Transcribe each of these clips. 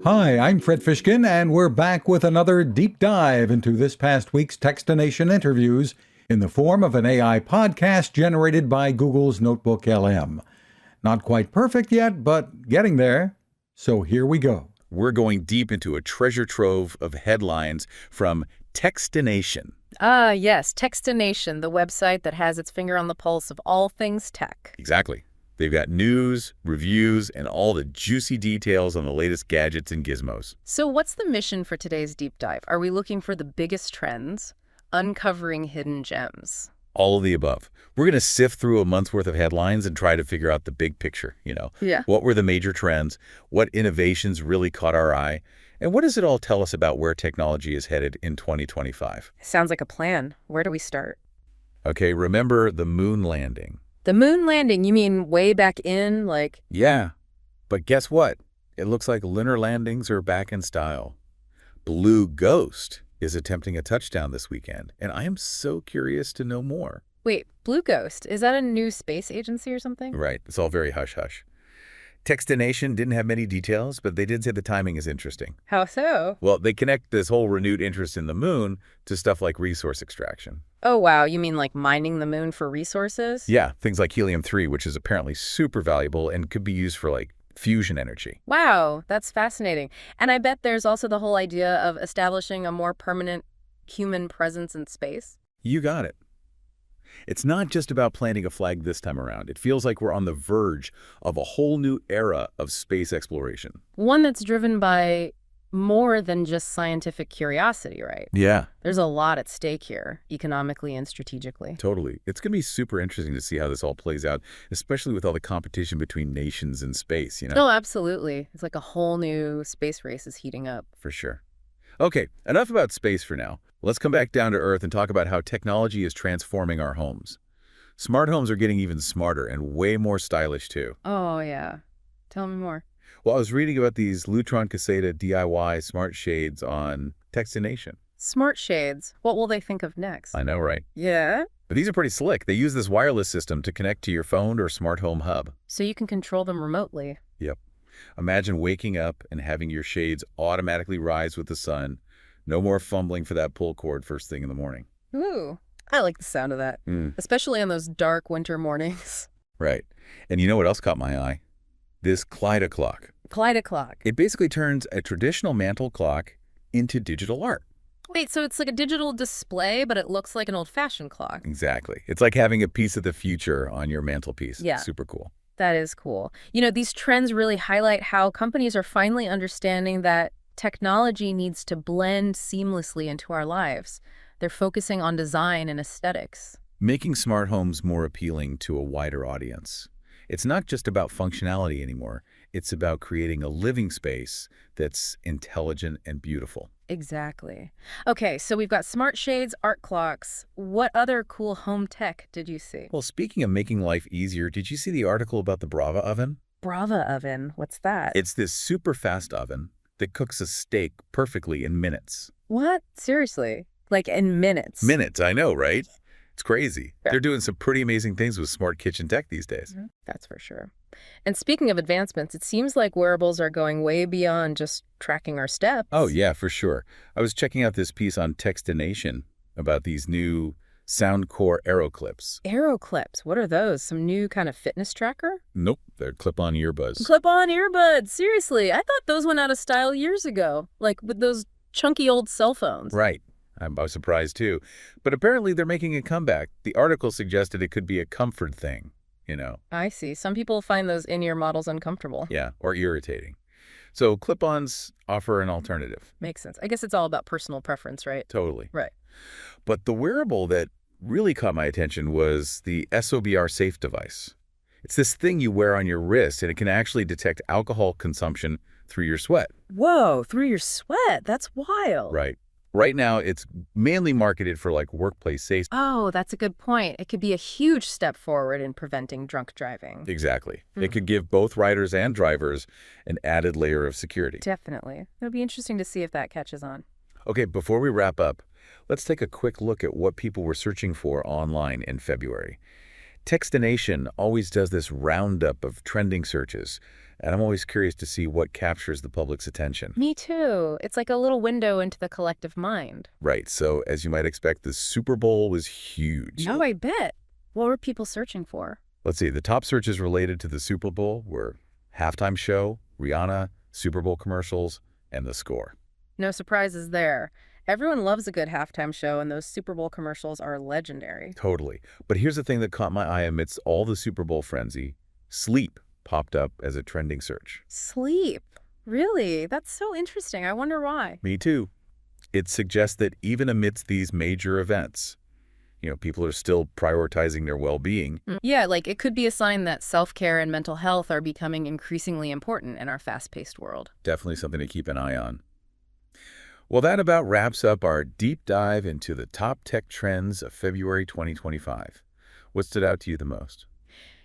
Hi, I'm Fred Fishkin, and we're back with another deep dive into this past week's Techstination interviews in the form of an AI podcast generated by Google's Notebook LM. Not quite perfect yet, but getting there. So here we go. We're going deep into a treasure trove of headlines from Techstination. Ah, yes, Techstination, the website that has its finger on the pulse of all things tech. Exactly. They've got news, reviews, and all the juicy details on the latest gadgets and gizmos. So what's the mission for today's deep dive? Are we looking for the biggest trends? Uncovering hidden gems? All of the above. We're going to sift through a month's worth of headlines and try to figure out the big picture, Yeah. What were the major trends? What innovations really caught our eye? And what does it all tell us about where technology is headed in 2025? Sounds like a plan. Where do we start? Okay, remember the moon landing. The moon landing, you mean way back in, like... Yeah, but guess what? It looks like lunar landings are back in style. Blue Ghost is attempting a touchdown this weekend, and I am so curious to know more. Wait, Blue Ghost, is that a new space agency or something? Right, it's all very hush-hush. Techstination didn't have many details, but they did say the timing is interesting. How so? Well, they connect this whole renewed interest in the moon to stuff like resource extraction. Oh, wow, you mean like mining the moon for resources? Yeah, things like helium-3, which is apparently super valuable and could be used for, like, fusion energy. Wow, that's fascinating. And I bet there's also the whole idea of establishing a more permanent human presence in space. You got it. It's not just about planting a flag this time around. It feels like we're on the verge of a whole new era of space exploration. One that's driven by more than just scientific curiosity, right? Yeah, There's a lot at stake here, economically and strategically. totally. It's going to be super interesting to see how this all plays out, especially with all the competition between nations in space, Oh, absolutely. It's like a whole new space race is heating up. For sure. Okay, enough about space for now. Let's come back down to Earth and talk about how technology is transforming our homes. Smart homes are getting even smarter and way more stylish, too. Oh, yeah. Tell me more. Well, I was reading about these Lutron Caseta DIY smart shades on Techstination. Smart shades. What will they think of next? I know, right? Yeah? But these are pretty slick. They use this wireless system to connect to your phone or smart home hub. So you can control them remotely. Yep. Imagine waking up and having your shades automatically rise with the sun. No more fumbling for that pull cord first thing in the morning. Ooh, I like the sound of that, especially on those dark winter mornings. Right. And you know what else caught my eye? This Kaleida clock. Kaleida clock. It basically turns a traditional mantle clock into digital art. Wait, so it's like a digital display, but it looks like an old-fashioned clock. Exactly. It's like having a piece of the future on your mantelpiece. Yeah. Super cool. That is cool. These trends really highlight how companies are finally understanding that technology needs to blend seamlessly into our lives. They're focusing on design and aesthetics. Making smart homes more appealing to a wider audience. It's not just about functionality anymore. It's about creating a living space that's intelligent and beautiful. Exactly. Okay, so we've got smart shades, art clocks. What other cool home tech did you see? Well, speaking of making life easier, did you see the article about the Brava oven? Brava oven. What's that? It's this super fast oven that cooks a steak perfectly in minutes. What? Seriously? Like in minutes? Minutes, I know, right? It's crazy. Yeah. They're doing some pretty amazing things with smart kitchen tech these days. That's for sure. And speaking of advancements, it seems like wearables are going way beyond just tracking our steps. Oh, yeah, for sure. I was checking out this piece on Techstination about these new Soundcore Aero clips. Aero clips. What are those? Some new kind of fitness tracker? Nope, they're clip-on earbuds. Clip-on earbuds. Seriously. I thought those went out of style years ago. Like with those chunky old cell phones. Right. I was surprised, too. But apparently they're making a comeback. The article suggested it could be a comfort thing, I see. Some people find those in-ear models uncomfortable. Yeah, or irritating. So clip-ons offer an alternative. Makes sense. I guess it's all about personal preference, right? Totally. Right. But the wearable that really caught my attention was the SOBR Safe device. It's this thing you wear on your wrist, and it can actually detect alcohol consumption through your sweat. Whoa, through your sweat. That's wild. Right. Right now, it's mainly marketed for like workplace safety. Oh, that's a good point. It could be a huge step forward in preventing drunk driving. Exactly. It could give both riders and drivers an added layer of security. Definitely. It'll be interesting to see if that catches on. Okay, before we wrap up, let's take a quick look at what people were searching for online in February. Techstination always does this roundup of trending searches, and I'm always curious to see what captures the public's attention. Me too. It's like a little window into the collective mind. Right, so as you might expect, the Super Bowl was huge. Oh, I bet. What were people searching for? Let's see, the top searches related to the Super Bowl were halftime show, Rihanna, Super Bowl commercials, and the score. No surprises there. Everyone loves a good halftime show, and those Super Bowl commercials are legendary. Totally. But here's the thing that caught my eye amidst all the Super Bowl frenzy. Sleep popped up as a trending search. Sleep. Really? That's so interesting. I wonder why. Me too. It suggests that even amidst these major events, people are still prioritizing their well-being. Yeah, like it could be a sign that self-care and mental health are becoming increasingly important in our fast-paced world. Definitely something to keep an eye on. Well, that about wraps up our deep dive into the top tech trends of February 2025. What stood out to you the most?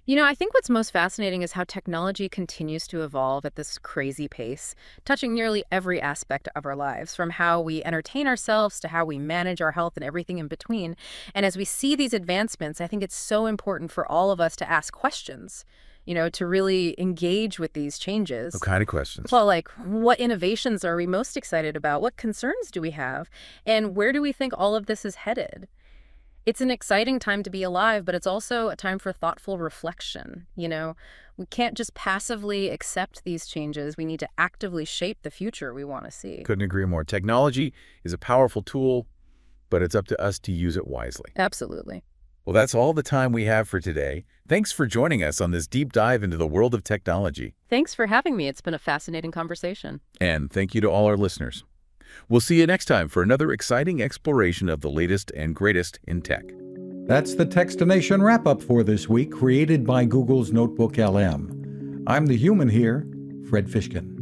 I think what's most fascinating is how technology continues to evolve at this crazy pace, touching nearly every aspect of our lives, from how we entertain ourselves to how we manage our health and everything in between. And as we see these advancements, I think it's so important for all of us to ask questions, to really engage with these changes. What kind of questions? Well, like, what innovations are we most excited about? What concerns do we have? And where do we think all of this is headed? It's an exciting time to be alive, but it's also a time for thoughtful reflection. We can't just passively accept these changes. We need to actively shape the future we want to see. Couldn't agree more. Technology is a powerful tool, but it's up to us to use it wisely. Absolutely. Well, that's all the time we have for today. Thanks for joining us on this deep dive into the world of technology. Thanks for having me. It's been a fascinating conversation. And thank you to all our listeners. We'll see you next time for another exciting exploration of the latest and greatest in tech. That's the Techstination wrap-up for this week, created by Google's Notebook LM. I'm the human here, Fred Fishkin.